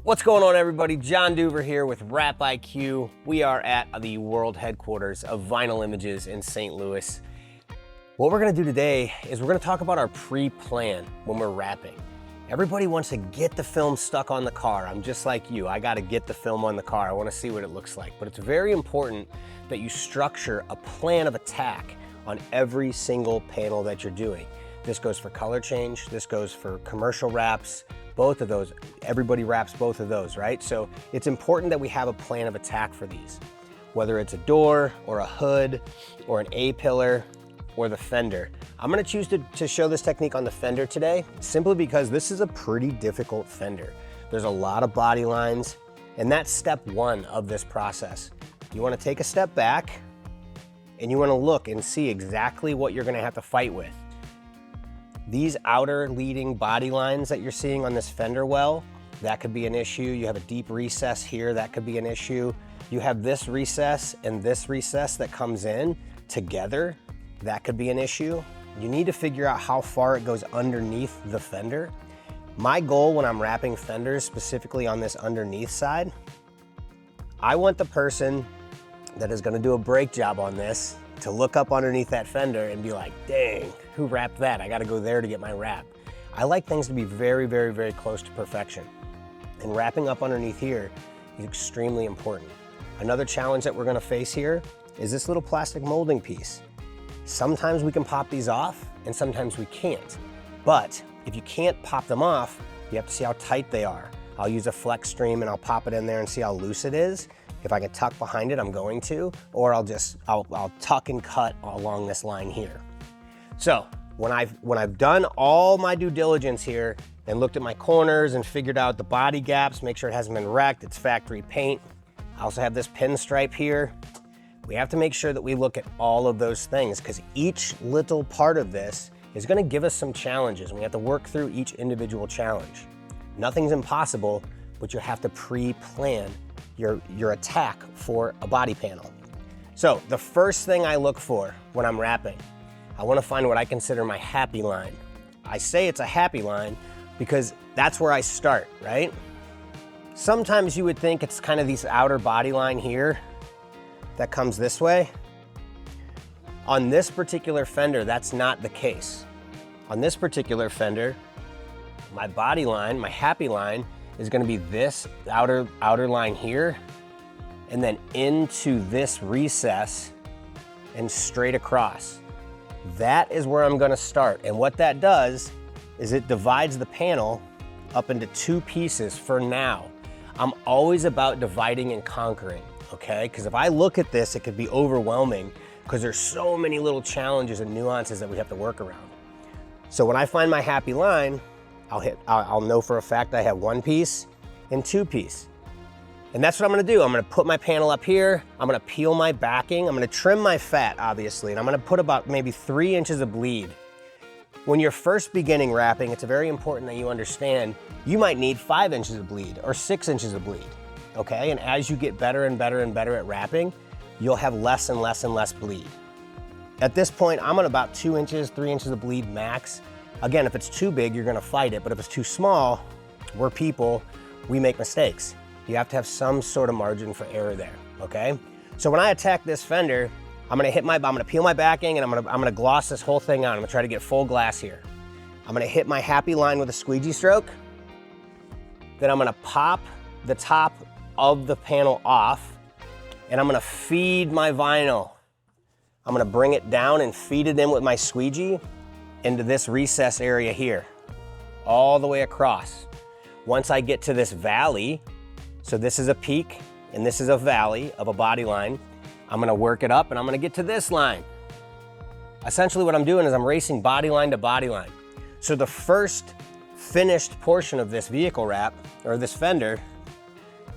What's going on, everybody? John Duever here with WrapIQ. We are at the world headquarters of Vinyl Images in St. Louis. What we're gonna do today is we're gonna talk about our pre-plan when we're wrapping. Everybody wants to get the film stuck on the car. I'm just like you. I gotta get the film on the car. I wanna see what it looks like. But it's very important that you structure a plan of attack on every single panel that you're doing. This goes for color change. This goes for commercial wraps. Both of those, everybody wraps both of those, right? So it's important that we have a plan of attack for these, whether it's a door or a hood or an A-pillar or the fender. I'm gonna choose to show this technique on the fender today, simply because this is a pretty difficult fender. There's a lot of body lines, and that's step one of this process. You wanna take a step back and you wanna look and see exactly what you're gonna have to fight with. These outer leading body lines that you're seeing on this fender well, that could be an issue. You have a deep recess here, that could be an issue. You have this recess and this recess that comes in together, that could be an issue. You need to figure out how far it goes underneath the fender. My goal when I'm wrapping fenders, specifically on this underneath side, I want the person that is gonna do a brake job on this to look up underneath that fender and be like, dang, who wrapped that? I gotta go there to get my wrap. I like things to be very, very, very close to perfection. And wrapping up underneath here is extremely important. Another challenge that we're gonna face here is this little plastic molding piece. Sometimes we can pop these off and sometimes we can't. But if you can't pop them off, you have to see how tight they are. I'll use a flex stream and I'll pop it in there and see how loose it is. If I can tuck behind it, I'm going to, or I'll tuck and cut along this line here. So when I've done all my due diligence here and looked at my corners and figured out the body gaps, make sure it hasn't been wrecked, it's factory paint. I also have this pinstripe here. We have to make sure that we look at all of those things, because each little part of this is gonna give us some challenges, and we have to work through each individual challenge. Nothing's impossible, but you have to pre-plan your attack for a body panel. So the first thing I look for when I'm wrapping, I wanna find what I consider my happy line. I say it's a happy line because that's where I start, right? Sometimes you would think it's kind of this outer body line here that comes this way. On this particular fender, that's not the case. On this particular fender, my body line, my happy line, is gonna be this outer line here, and then into this recess and straight across. That is where I'm gonna start. And what that does is it divides the panel up into two pieces for now. I'm always about dividing and conquering, okay? Because if I look at this, it could be overwhelming because there's so many little challenges and nuances that we have to work around. So when I find my happy line, I'll know for a fact I have one piece and two piece. And that's what I'm gonna do. I'm gonna put my panel up here, I'm gonna peel my backing, I'm gonna trim my fat, obviously, and I'm gonna put about maybe 3 inches of bleed. When you're first beginning wrapping, it's very important that you understand you might need 5 inches of bleed or 6 inches of bleed, okay? And as you get better and better and better at wrapping, you'll have less and less and less bleed. At this point, I'm at about 2 inches, 3 inches of bleed max. Again, if it's too big, you're gonna fight it, but if it's too small, we're people, we make mistakes. You have to have some sort of margin for error there, okay? So when I attack this fender, I'm gonna peel my backing and I'm gonna gloss this whole thing out. I'm gonna try to get full glass here. I'm gonna hit my happy line with a squeegee stroke. Then I'm gonna pop the top of the panel off and I'm gonna feed my vinyl. I'm gonna bring it down and feed it in with my squeegee into this recess area here, all the way across. Once I get to this valley, so this is a peak and this is a valley of a body line, I'm gonna work it up and I'm gonna get to this line. Essentially what I'm doing is I'm racing body line to body line. So the first finished portion of this vehicle wrap, or this fender,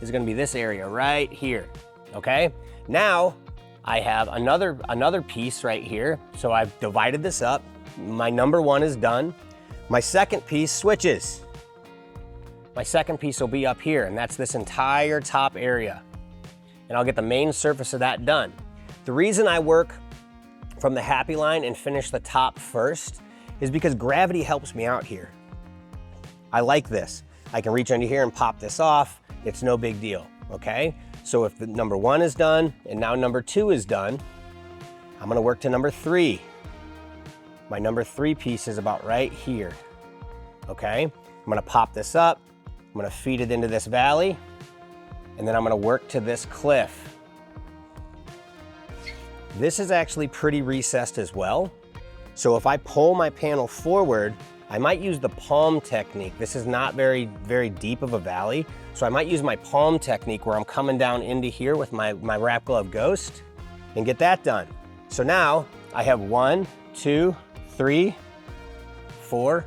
is gonna be this area right here, okay? Now, I have another piece right here. So I've divided this up. My number one is done. My second piece switches. My second piece will be up here, and that's this entire top area. And I'll get the main surface of that done. The reason I work from the happy line and finish the top first is because gravity helps me out here. I like this. I can reach under here and pop this off. It's no big deal, okay? So if the number 1 is done and now number 2 is done, I'm gonna work to number 3. My number 3 piece is about right here, okay? I'm gonna pop this up, I'm gonna feed it into this valley, and then I'm gonna work to this cliff. This is actually pretty recessed as well. So if I pull my panel forward, I might use the palm technique. This is not very deep of a valley. So I might use my palm technique where I'm coming down into here with my wrap glove ghost and get that done. So now I have 1, 2, 3, 4,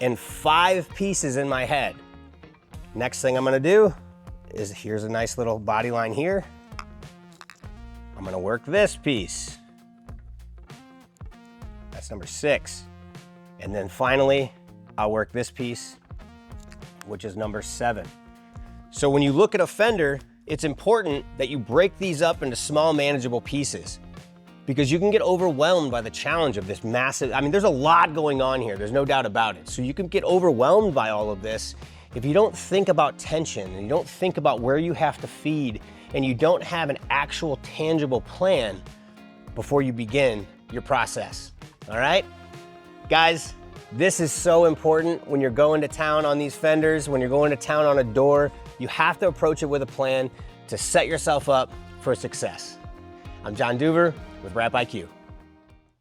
and 5 pieces in my head. Next thing I'm gonna do is, here's a nice little body line here. I'm gonna work this piece. That's number 6. And then finally, I'll work this piece, which is number 7. So when you look at a Fender, it's important that you break these up into small, manageable pieces, because you can get overwhelmed by the challenge of this massive, I mean, there's a lot going on here, there's no doubt about it. So you can get overwhelmed by all of this if you don't think about tension, and you don't think about where you have to feed, and you don't have an actual tangible plan before you begin your process, all right? Guys, this is so important when you're going to town on these Fenders, when you're going to town on a door. You have to approach it with a plan to set yourself up for success. I'm John Duever with WrapIQ.